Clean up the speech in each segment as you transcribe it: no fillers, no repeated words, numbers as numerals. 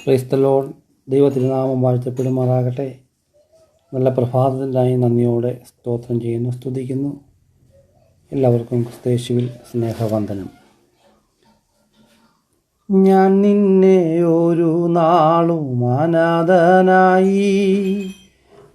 Price the Lord. ദൈവത്തിരുനാമം വാഴ്ത്തപ്പെടുമാറാകട്ടെ. നല്ല പ്രഭാതത്തിനായി നന്ദിയോടെ സ്തോത്രം ചെയ്യുന്നു, സ്തുതിക്കുന്നു. എല്ലാവർക്കും ക്രിസ്തയേശുവിൽ സ്നേഹവന്ദനം. ഞാൻ നിന്നെ ഒരു നാളും അനാഥനായി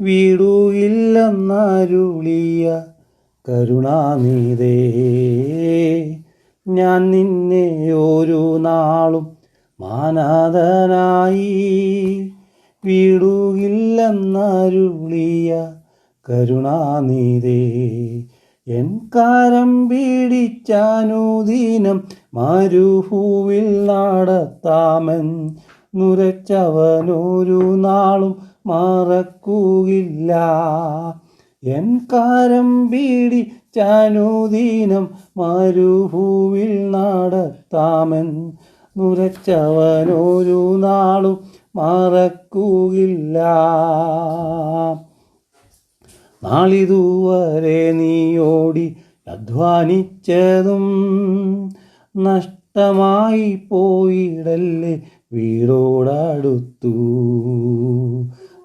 വീടുകില്ലെന്നരുളിയ കരുണാനിധേ. ഞാൻ നിന്നെ ഒരു നാളും അനാഥനായി വീടുകില്ലെന്നരുളിയ കരുണാനിധേ. എൻ കരം പിടിച്ചനുദിനം മരുഭൂവിൽ നടത്താമെന്നുരച്ചവനൊരു നാളും മറക്കുകയില്ല. എൻ കരം പിടിച്ചനുദിനം മരുഭൂവിൽ നടത്താമെന്നുരച്ചവനൊരു നാളും മറക്കുകയില്ല. നാളിതുവരെ നീയോടി അധ്വാനിച്ചതും നഷ്ടമായി പോയിടല്ലേ വീടോടടുത്തു.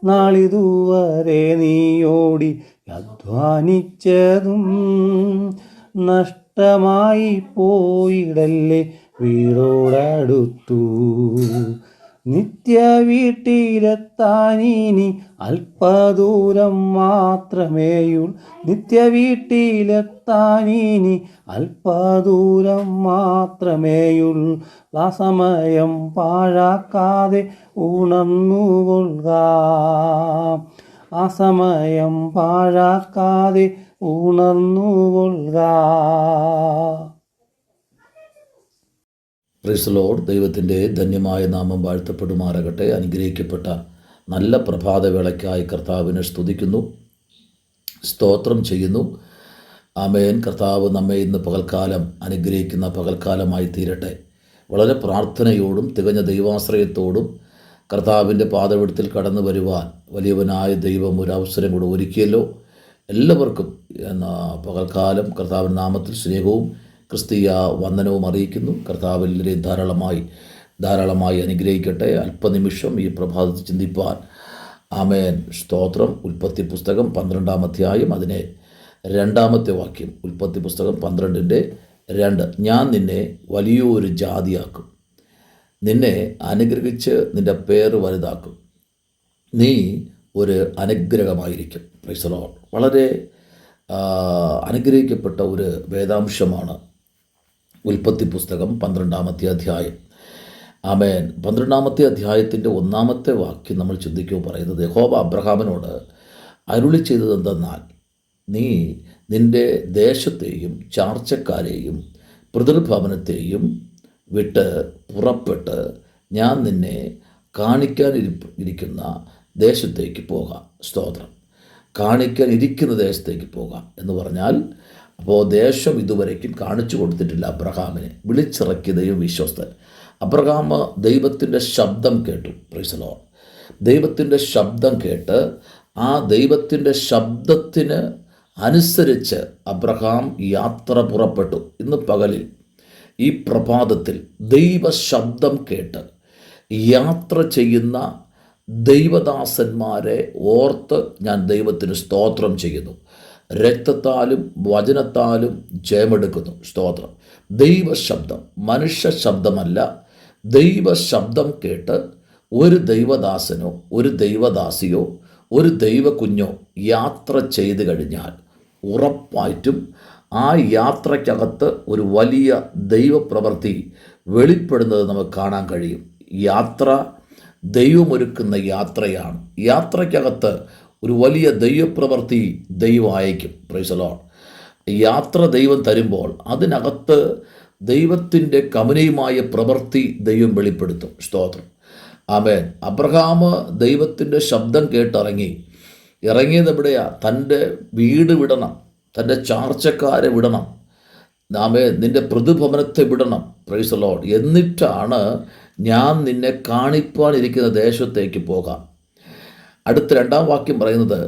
നാളിതുവരെ നീയോടി അധ്വാനിച്ചതും നഷ്ടമായി പോയിടല്ലേ വീടോടടുത്തു. നിത്യ വീട്ടിലെത്താനിനി അല്പദൂരം മാത്രമേയുള്ളൂ. നിത്യ വീട്ടിലെത്താനിനി അല്പദൂരം മാത്രമേയുള്ളൂ. ആ സമയം പാഴാക്കാതെ ഉണർന്നുകൊള്ളുക. ആ സമയം പാഴാക്കാതെ ഉണർന്നുകൊള്ളുക. Price the Lord. ദൈവത്തിൻ്റെ ധന്യമായ നാമം വാഴ്ത്തപ്പെടുമാറാകട്ടെ. അനുഗ്രഹിക്കപ്പെട്ട നല്ല പ്രഭാതവേളയ്ക്കായി കർത്താവിനെ സ്തുതിക്കുന്നു, സ്തോത്രം ചെയ്യുന്നു. ആമേൻ. കർത്താവ് നമ്മെ ഇന്ന് പകൽക്കാലം അനുഗ്രഹിക്കുന്ന പകൽക്കാലമായി തീരട്ടെ. വളരെ പ്രാർത്ഥനയോടും തികഞ്ഞ ദൈവാശ്രയത്തോടും കർത്താവിൻ്റെ പാദപീഠത്തിൽ കടന്നു വരുവാൻ വലിയവനായ ദൈവം ഒരു അവസരം കൂടെ ഒരുക്കിയല്ലോ. എല്ലാവർക്കും പകൽക്കാലം കർത്താവിൻ്റെ നാമത്തിൽ സ്നേഹവും ക്രിസ്തീയ വന്ദനവും അറിയിക്കുന്നു. കർത്താവിലെ ധാരാളമായി അനുഗ്രഹിക്കട്ടെ. അല്പനിമിഷം ഈ പ്രഭാതത്തിൽ ചിന്തിപ്പാൻ ആമേൻ. സ്തോത്രം. ഉൽപ്പത്തി പുസ്തകം 12-ാം അധ്യായം അതിനെ 2-ാമത്തെ വാക്യം. ഉൽപ്പത്തി പുസ്തകം 12:2. ഞാൻ നിന്നെ വലിയൊരു ജാതിയാക്കും, നിന്നെ അനുഗ്രഹിച്ച് നിൻ്റെ പേര് വലുതാക്കും, നീ ഒരു അനുഗ്രഹമായിരിക്കും. Price the Lord. വളരെ അനുഗ്രഹിക്കപ്പെട്ട ഒരു വേദാംശമാണ് ഉൽപ്പത്തി പുസ്തകം 12-ാമത്തെ അധ്യായം. ആമേൻ. 12-ാമത്തെ അധ്യായത്തിൻ്റെ 1-ാമത്തെ വാക്യം നമ്മൾ ചിന്തിക്കുമ്പോൾ പറയുന്നത്, യഹോവ അബ്രഹാമിനോട് അരുളി ചെയ്തത് എന്തെന്നാൽ, നീ നിൻ്റെ ദേശത്തെയും ചാർച്ചക്കാരെയും പിതൃഭവനത്തെയും വിട്ട് പുറപ്പെട്ട് ഞാൻ നിന്നെ കാണിക്കാനിരിക്കുന്ന ദേശത്തേക്ക് പോകാം. സ്തോത്രം. കാണിക്കാൻ ഇരിക്കുന്ന ദേശത്തേക്ക് പോകാം എന്ന് പറഞ്ഞാൽ, അപ്പോൾ ദേശം ഇതുവരേക്കും കാണിച്ചു കൊടുത്തിട്ടില്ല അബ്രഹാമിനെ. വിളിച്ചിറക്കിയ ദൈവം വിശ്വസ്തൻ. അബ്രഹാം ദൈവത്തിൻ്റെ ശബ്ദം കേട്ടു. Price the Lord. ദൈവത്തിൻ്റെ ശബ്ദം കേട്ട് ആ ദൈവത്തിൻ്റെ ശബ്ദത്തിന് അനുസരിച്ച് അബ്രഹാം യാത്ര പുറപ്പെട്ടു. ഇന്ന് പകലിൽ ഈ പ്രഭാതത്തിൽ ദൈവശബ്ദം കേട്ട് യാത്ര ചെയ്യുന്ന ദൈവദാസന്മാരെ ഓർത്ത് ഞാൻ ദൈവത്തിന് സ്തോത്രം ചെയ്യുന്നു. രക്തത്താലും വചനത്താലും ജയമെടുക്കുന്നു. സ്തോത്രം. ദൈവശബ്ദം, മനുഷ്യ ശബ്ദമല്ല. ദൈവശബ്ദം കേട്ട് ഒരു ദൈവദാസനോ ഒരു ദൈവദാസിയോ ഒരു ദൈവകുഞ്ഞോ യാത്ര ചെയ്തു കഴിഞ്ഞാൽ ഉറപ്പായിട്ടും ആ യാത്രയ്ക്കകത്ത് ഒരു വലിയ ദൈവപ്രവൃത്തി വെളിപ്പെടുന്നത് നമുക്ക് കാണാൻ കഴിയും. യാത്ര ദൈവമൊരുക്കുന്ന യാത്രയാണ്. യാത്രയ്ക്കകത്ത് ഒരു വലിയ ദൈവപ്രവൃത്തി ദൈവം അയക്കും. Price the Lord. യാത്ര ദൈവം തരുമ്പോൾ അതിനകത്ത് ദൈവത്തിൻ്റെ കമനീയമായ പ്രവൃത്തി ദൈവം വെളിപ്പെടുത്തും. സ്തോത്രം. ആമേൻ. അബ്രഹാം ദൈവത്തിൻ്റെ ശബ്ദം ഇറങ്ങിയത് എവിടെയാണ്? തൻ്റെ വീട് വിടണം, തൻ്റെ ചാർച്ചക്കാരെ വിടണം, നിൻ്റെ പിതൃഭവനത്തെ വിടണം. Price the Lord. എന്നിട്ടാണ് ഞാൻ നിന്നെ കാണിപ്പാനിരിക്കുന്ന ദേശത്തേക്ക് പോകാം. അടുത്ത 2-ാം വാക്യം പറയുന്നത്,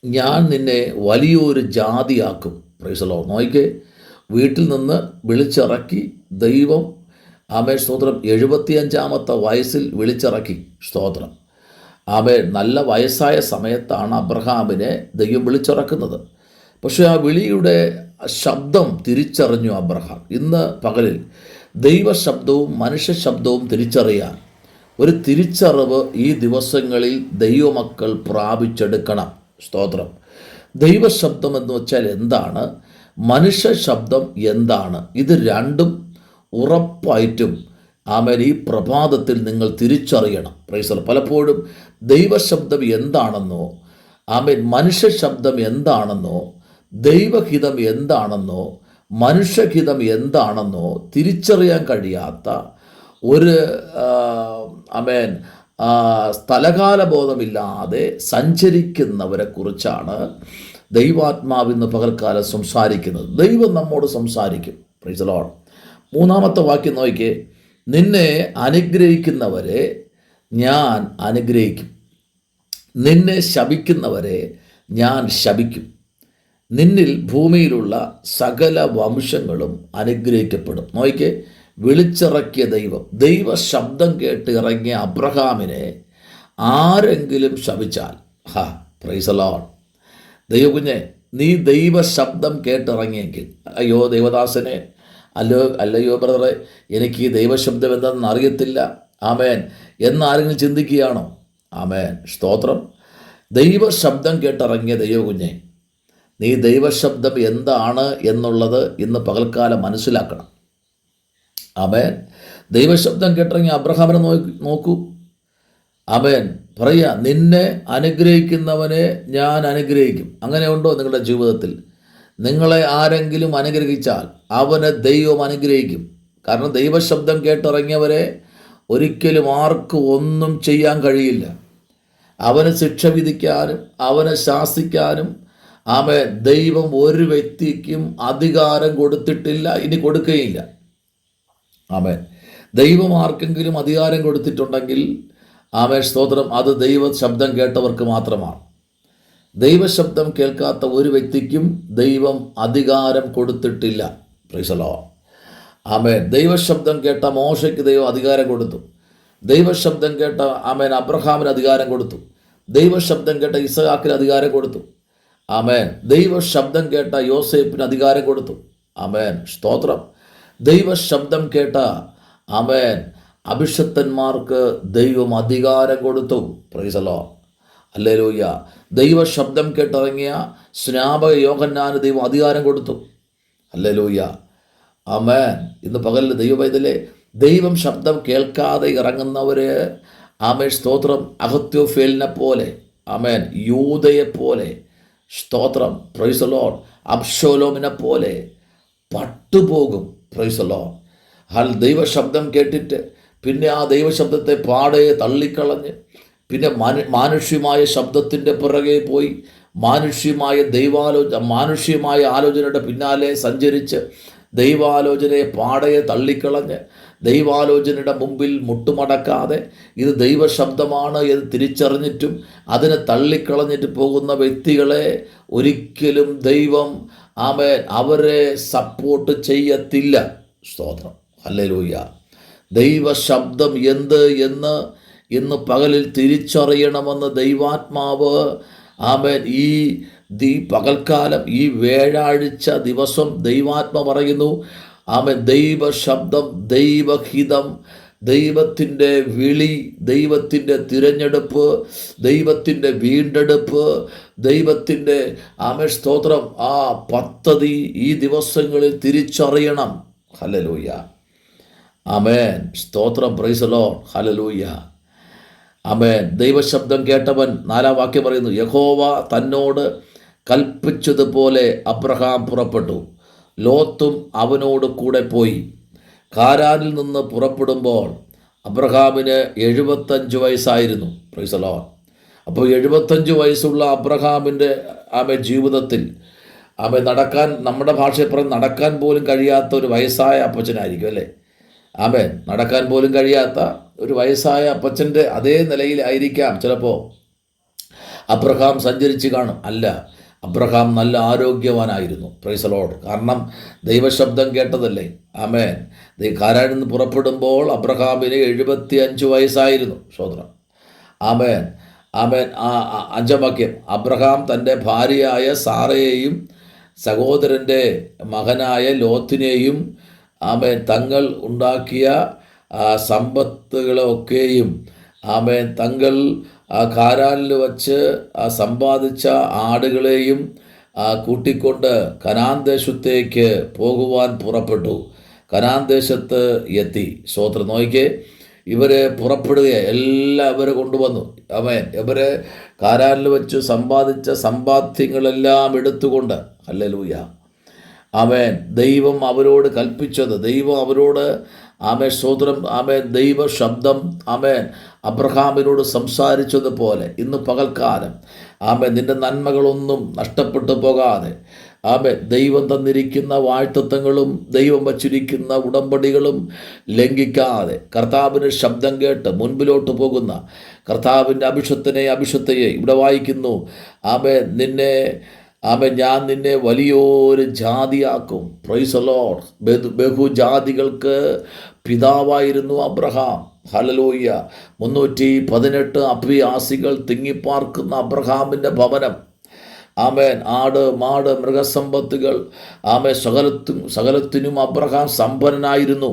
ഞാൻ നിന്നെ വലിയൊരു ജാതിയാക്കും. Praise the Lord. നോക്കിക്കേ, വീട്ടിൽ നിന്ന് വിളിച്ചിറക്കി ദൈവം ആമേൻ സ്തോത്രം 75-ാമത്തെ വയസ്സിൽ വിളിച്ചിറക്കി. സ്തോത്രം. ആമേൻ. നല്ല വയസ്സായ സമയത്താണ് അബ്രഹാമിനെ ദൈവം വിളിച്ചിറക്കുന്നത്. പക്ഷേ ആ വിളിയുടെ ശബ്ദം തിരിച്ചറിഞ്ഞു അബ്രഹാം. ഇന്ന് പകലിൽ ദൈവശബ്ദവും മനുഷ്യ ശബ്ദവും തിരിച്ചറിയാൻ ഒരു തിരിച്ചറിവ് ഈ ദിവസങ്ങളിൽ ദൈവമക്കൾ പ്രാപിച്ചെടുക്കണം. സ്തോത്രം. ദൈവശബ്ദം എന്ന് വെച്ചാൽ എന്താണ്, മനുഷ്യ ശബ്ദം എന്താണ്, ഇത് രണ്ടും ഉറപ്പായിട്ടും ആമേൻ ഈ പ്രഭാതത്തിൽ നിങ്ങൾ തിരിച്ചറിയണം. പ്രൈസ്. പലപ്പോഴും ദൈവശബ്ദം എന്താണെന്നോ, ആമേൻ മനുഷ്യ ശബ്ദം എന്താണെന്നോ, ദൈവഹിതം എന്താണെന്നോ, മനുഷ്യഹിതം എന്താണെന്നോ തിരിച്ചറിയാൻ കഴിയാത്ത ഒരു ആമേൻ സ്ഥലകാല ബോധമില്ലാതെ സഞ്ചരിക്കുന്നവരെ കുറിച്ചാണ് ദൈവാത്മാവിന്ന് പകൽക്കാലം സംസാരിക്കുന്നത്. ദൈവം നമ്മോട് സംസാരിക്കും. Price the Lord. 3-ാമത്തെ വാക്യം നോക്കിയേ. നിന്നെ അനുഗ്രഹിക്കുന്നവരെ ഞാൻ അനുഗ്രഹിക്കും, നിന്നെ ശപിക്കുന്നവരെ ഞാൻ ശപിക്കും, നിന്നിൽ ഭൂമിയിലുള്ള സകല വംശങ്ങളും അനുഗ്രഹിക്കപ്പെടും. നോക്കിയേ, വിളിച്ചിറക്കിയ ദൈവ ശബ്ദം കേട്ട് ഇറങ്ങിയ അബ്രഹാമിനെ ആരെങ്കിലും ശപിച്ചാൽ, പ്രൈസ് ദി ലോർഡ്. ദൈവകുഞ്ഞെ, നീ ദൈവ ശബ്ദം കേട്ടിറങ്ങിയെങ്കിൽ, അയ്യോ ദൈവദാസനെ, അല്ലയോ ബ്രദറെ, എനിക്ക് ഈ ദൈവശബ്ദം എന്താണെന്ന് അറിയത്തില്ല, ആമേൻ എന്നാരെങ്കിലും ചിന്തിക്കുകയാണോ? ആമേൻ സ്തോത്രം. ദൈവശബ്ദം കേട്ടിറങ്ങിയ ദൈവകുഞ്ഞെ, നീ ദൈവശബ്ദം എന്താണ് എന്നുള്ളത് ഇന്ന് പകൽക്കാലം മനസ്സിലാക്കണം. ആമേൻ. ദൈവശബ്ദം കേട്ടിറങ്ങിയ അബ്രഹാമിനെ നോക്കൂ. ആമേൻ. പറയുക, നിന്നെ അനുഗ്രഹിക്കുന്നവനെ ഞാൻ അനുഗ്രഹിക്കും. അങ്ങനെ ഉണ്ടോ നിങ്ങളുടെ ജീവിതത്തിൽ? നിങ്ങളെ ആരെങ്കിലും അനുഗ്രഹിച്ചാൽ അവനെ ദൈവം അനുഗ്രഹിക്കും. കാരണം ദൈവശബ്ദം കേട്ടിറങ്ങിയവരെ ഒരിക്കലും ആർക്കും ഒന്നും ചെയ്യാൻ കഴിയില്ല. അവന് ശിക്ഷ വിധിക്കാനും അവനെ ശാസിക്കാനും ആമേൻ ദൈവം ഒരു വ്യക്തിക്കും അധികാരം കൊടുത്തിട്ടില്ല, ഇനി കൊടുക്കുകയില്ല. ആമേൻ. ദൈവം ആർക്കെങ്കിലും അധികാരം കൊടുത്തിട്ടുണ്ടെങ്കിൽ ആമേൻ സ്തോത്രം, അത് ദൈവ ശബ്ദം കേട്ടവർക്ക് മാത്രമാണ്. ദൈവശബ്ദം കേൾക്കാത്ത ഒരു വ്യക്തിക്കും ദൈവം അധികാരം കൊടുത്തിട്ടില്ല. Praise the Lord. ആമേൻ. ദൈവശബ്ദം കേട്ട മോശയ്ക്ക് ദൈവം അധികാരം കൊടുത്തു. ദൈവശബ്ദം കേട്ട ആമേൻ അബ്രഹാമിന് അധികാരം കൊടുത്തു. ദൈവശബ്ദം കേട്ട ഇസഹാക്കിന് അധികാരം കൊടുത്തു. ആമേൻ. ദൈവശബ്ദം കേട്ട യോസേപ്പിന് അധികാരം കൊടുത്തു. ആമേൻ സ്തോത്രം. ദൈവശബ്ദം കേട്ട ആമേൻ അഭിഷക്തന്മാർക്ക് ദൈവം അധികാരം കൊടുത്തു. Price the Lord. ഹല്ലേലൂയ. ദൈവശബ്ദം കേട്ടിറങ്ങിയ സ്നാപക യോഹന്നാന് ദൈവം അധികാരം കൊടുത്തു. ഹല്ലേലൂയ. ആമേൻ. ഇന്ന് പകലിൽ ദൈവവൈതലേ, ദൈവം ശബ്ദം കേൾക്കാതെ ഇറങ്ങുന്നവര് ആമേൻ സ്തോത്രം അഹത്യോഫേലിനെ പോലെ, ആമേൻ യൂദയെപ്പോലെ, സ്തോത്രം പ്രൈസ് ദി ലോർഡ്, അബ്ശോലോമിനെ പോലെ പട്ടുപോകും. Price the Lord. ദൈവശബ്ദം കേട്ടിട്ട് പിന്നെ ആ ദൈവശബ്ദത്തെ പാടെ തള്ളിക്കളഞ്ഞ് പിന്നെ മാനുഷ്യമായ ശബ്ദത്തിൻ്റെ പുറകെ പോയി മാനുഷ്യമായ ആലോചനയുടെ പിന്നാലെ സഞ്ചരിച്ച് ദൈവാലോചനയെ പാടയെ തള്ളിക്കളഞ്ഞ് ദൈവാലോചനയുടെ മുമ്പിൽ മുട്ടുമടക്കാതെ ഇത് ദൈവശബ്ദമാണ് എന്ന് തിരിച്ചറിഞ്ഞിട്ടും അതിനെ തള്ളിക്കളഞ്ഞിട്ട് പോകുന്ന വ്യക്തികളെ ഒരിക്കലും ദൈവം ആമേൻ അവരെ സപ്പോർട്ട് ചെയ്യത്തില്ല. സ്തോത്രം. ഹല്ലേലൂയ. ദൈവശബ്ദം എന്ത് എന്ന് ഇന്ന് പകലിൽ തിരിച്ചറിയണമെന്ന് ദൈവാത്മാവ് ആമേൻ ഈ പകൽക്കാലം ഈ വ്യാഴാഴ്ച ദിവസം ദൈവാത്മ പറയുന്നു. ആമേൻ. ദൈവശബ്ദം, ദൈവഹിതം, ദൈവത്തിൻ്റെ വിളി, ദൈവത്തിൻ്റെ തിരഞ്ഞെടുപ്പ്, ദൈവത്തിൻ്റെ വീണ്ടെടുപ്പ്, ദൈവത്തിൻ്റെ ആമേൻ സ്തോത്രം ആ പദ്ധതി ഈ ദിവസങ്ങളിൽ തിരിച്ചറിയണം. ഹല്ലേലൂയ. ആമേൻ സ്തോത്രം. Price the Lord. ഹല്ലേലൂയ. ആമേൻ. ദൈവശബ്ദം കേട്ടവൻ 4-ാം വാക്യം പറയുന്നു, യഹോവ തന്നോട് കൽപ്പിച്ചതുപോലെ അബ്രഹാം പുറപ്പെട്ടു, ലോത്തും അവനോട് കൂടെ പോയി. കാരാനിൽ നിന്ന് പുറപ്പെടുമ്പോൾ അബ്രഹാമിന് 75 വയസ്സായിരുന്നു. Price the Lord. അപ്പോൾ 75 വയസ്സുള്ള അബ്രഹാമിൻ്റെ ആമേൻ ജീവിതത്തിൽ നടക്കാൻ, നമ്മുടെ ഭാഷയിൽ പറഞ്ഞ് നടക്കാൻ പോലും കഴിയാത്ത ഒരു വയസ്സായ അപ്പച്ചനായിരിക്കും അല്ലേ? ആമേൻ. നടക്കാൻ പോലും കഴിയാത്ത ഒരു വയസ്സായ അപ്പച്ചൻ്റെ അതേ നിലയിലായിരിക്കാം ചിലപ്പോൾ അബ്രഹാം സഞ്ചരിച്ച് കാണും. അല്ല, അബ്രഹാം നല്ല ആരോഗ്യവാനായിരുന്നു. Price the Lord. കാരണം ദൈവശബ്ദം കേട്ടതല്ലേ. ആമേൻ. കാനാനിൽ നിന്ന് പുറപ്പെടുമ്പോൾ അബ്രഹാമിന് 75 വയസ്സായിരുന്നു. സ്തോത്രം. ആമേൻ. ആമേൻ. അഞ്ചാം വാക്യം, അബ്രഹാം തൻ്റെ ഭാര്യയായ സാറയെയും സഹോദരൻ്റെ മകനായ ലോത്തിനെയും ആമേൻ തങ്ങൾ ഉണ്ടാക്കിയ സമ്പത്തുകളൊക്കെയും ആമേൻ തങ്ങൾ കാരാനിൽ വച്ച് സമ്പാദിച്ച ആടുകളെയും കൂട്ടിക്കൊണ്ട് കനാൻ ദേശത്തേക്ക് പോകുവാൻ പുറപ്പെട്ടു. കനാൻ ദേശത്ത് എത്തി. സ്തോത്രം. നോക്കിക്കേ, ഇവരെ പുറപ്പെടുക എല്ലാം ഇവരെ കൊണ്ടുവന്നു. ആമേൻ. ഇവരെ കാരാനിൽ വെച്ച് സമ്പാദിച്ച സമ്പാദ്യങ്ങളെല്ലാം എടുത്തുകൊണ്ട്, ഹല്ലേലൂയ, ആമേൻ, ദൈവം അവരോട് കൽപ്പിച്ചത്, ദൈവം അവരോട്, ആമേൻ, സ്തോത്രം, ആമേൻ, ദൈവ ശബ്ദം, ആമേൻ, അബ്രഹാമിനോട് സംസാരിച്ചതുപോലെ ഇന്ന് പകൽക്കാലം, ആമേൻ, നിൻ്റെ നന്മകളൊന്നും നഷ്ടപ്പെട്ടു പോകാതെ, ആമേൻ, ദൈവം തന്നിരിക്കുന്ന വാഴ്ത്തത്വങ്ങളും ദൈവം വച്ചിരിക്കുന്ന ഉടമ്പടികളും ലംഘിക്കാതെ കർത്താവിൻ്റെ ശബ്ദം കേട്ട് മുൻപിലോട്ട് പോകുന്ന കർത്താവിൻ്റെ അഭിഷത്തയെ ഇവിടെ വായിക്കുന്നു. ആമേൻ, ഞാൻ നിന്നെ വലിയൊരു ജാതിയാക്കും. Praise the Lord. ബഹുജാതികൾക്ക് പിതാവായിരുന്നു അബ്രഹാം. ഹല്ലേലൂയ. 318 അഭയാസികൾ തിങ്ങിപ്പാർക്കുന്ന അബ്രഹാമിൻ്റെ ഭവനം. ആമേൻ. ആട്, മാട്, മൃഗസമ്പത്തുകൾ, ആമേൻ, സകലത്തിനും അബ്രഹാം സമ്പന്നനായിരുന്നു.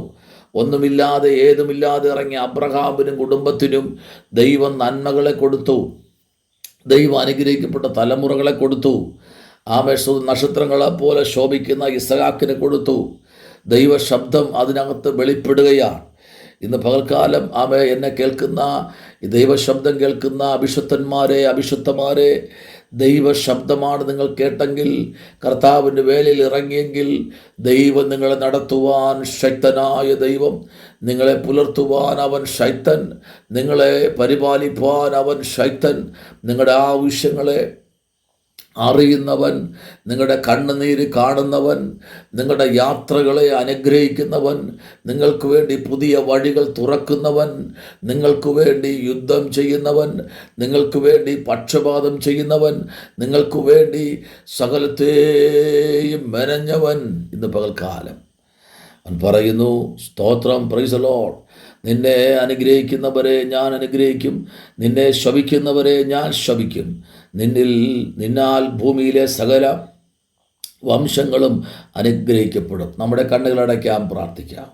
ഒന്നുമില്ലാതെ ഏതുമില്ലാതെ ഇറങ്ങിയ അബ്രഹാമിനും കുടുംബത്തിനും ദൈവം നന്മകളെ കൊടുത്തു. ദൈവം അനുഗ്രഹിക്കപ്പെട്ട തലമുറകളെ കൊടുത്തു. ആമേൻ. നക്ഷത്രങ്ങളെ പോലെ ശോഭിക്കുന്ന ഇസഹാക്കിനെ കൊടുത്തു. ദൈവ ശബ്ദം അതിനകത്ത് വെളിപ്പെടുകയാണ്. ഇന്ന് പകൽക്കാലം ആമേൻ എന്നെ കേൾക്കുന്ന, ദൈവശബ്ദം കേൾക്കുന്ന അഭിഷുദ്ധന്മാരെ, ദൈവശബ്ദമാണ് നിങ്ങൾ കേട്ടെങ്കിൽ, കർത്താവിൻ്റെ വേലയിൽ ഇറങ്ങിയെങ്കിൽ, ദൈവം നിങ്ങളെ നടത്തുവാൻ ശക്തനായ ദൈവം, നിങ്ങളെ പുലർത്തുവാൻ അവൻ ശക്തൻ, നിങ്ങളെ പരിപാലിപ്പാൻ അവൻ ശക്തൻ, നിങ്ങളുടെ ആവശ്യങ്ങളെ അറിയുന്നവൻ, നിങ്ങളുടെ കണ്ണുനീര് കാണുന്നവൻ, നിങ്ങളുടെ യാത്രകളെ അനുഗ്രഹിക്കുന്നവൻ, നിങ്ങൾക്ക് വേണ്ടി പുതിയ വഴികൾ തുറക്കുന്നവൻ, നിങ്ങൾക്ക് വേണ്ടി യുദ്ധം ചെയ്യുന്നവൻ, നിങ്ങൾക്ക് വേണ്ടി പക്ഷപാതം ചെയ്യുന്നവൻ, നിങ്ങൾക്ക് വേണ്ടി സകലത്തെയും മെനഞ്ഞവൻ ഇന്ന് പകൽക്കാലം അവൻ പറയുന്നു. സ്തോത്രം. Price the Lord. നിന്നെ അനുഗ്രഹിക്കുന്നവരെ ഞാൻ അനുഗ്രഹിക്കും, നിന്നെ ശപിക്കുന്നവരെ ഞാൻ ശപിക്കും. നിന്നാൽ ഭൂമിയിലെ സകല വംശങ്ങളും അനുഗ്രഹിക്കപ്പെടും. നമ്മുടെ കണ്ണുകളടയ്ക്കാം, പ്രാർത്ഥിക്കാം.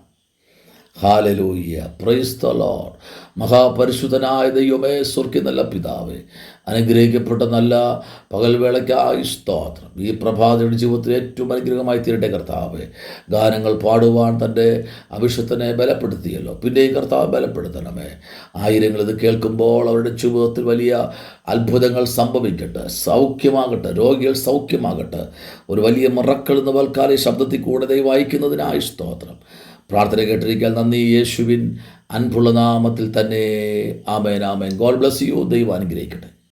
ഹല്ലേലൂയ. Praise the Lord. മഹാപരിശുദ്ധനായ ദൈവമേ, സ്വർഗ്ഗീയ നല്ല പിതാവേ, അനുഗ്രഹിക്കപ്പെട്ട നല്ല പകൽവേളയ്ക്കായി സ്തോത്രം. ഈ പ്രഭാതയുടെ ജീവിതത്തിൽ ഏറ്റവും അനുഗ്രഹമായി തീരട്ടെ കർത്താവേ. ഗാനങ്ങൾ പാടുവാൻ തൻ്റെ അഭിഷത്തനെ ബലപ്പെടുത്തിയല്ലോ, പിന്നെയും കർത്താവ് ബലപ്പെടുത്തണമേ. ആയിരങ്ങൾ ഇത് കേൾക്കുമ്പോൾ അവരുടെ ജീവിതത്തിൽ വലിയ അത്ഭുതങ്ങൾ സംഭവിക്കട്ടെ, സൗഖ്യമാകട്ടെ, രോഗികൾ സൗഖ്യമാകട്ടെ. ഒരു വലിയ മിറക്കിൾ എന്ന വൽക്കാല ശബ്ദത്തിൽ കൂടെ വായിക്കുന്നതിനായി സ്തോത്രം. പ്രാർത്ഥന കേട്ടിരിക്കാൻ നന്ദി. യേശുവിൻ അൻപുള്ള നാമത്തിൽ തന്നെ. ആമേൻ, ആമേൻ. God bless you. ദൈവം അനുഗ്രഹിക്കട്ടെ.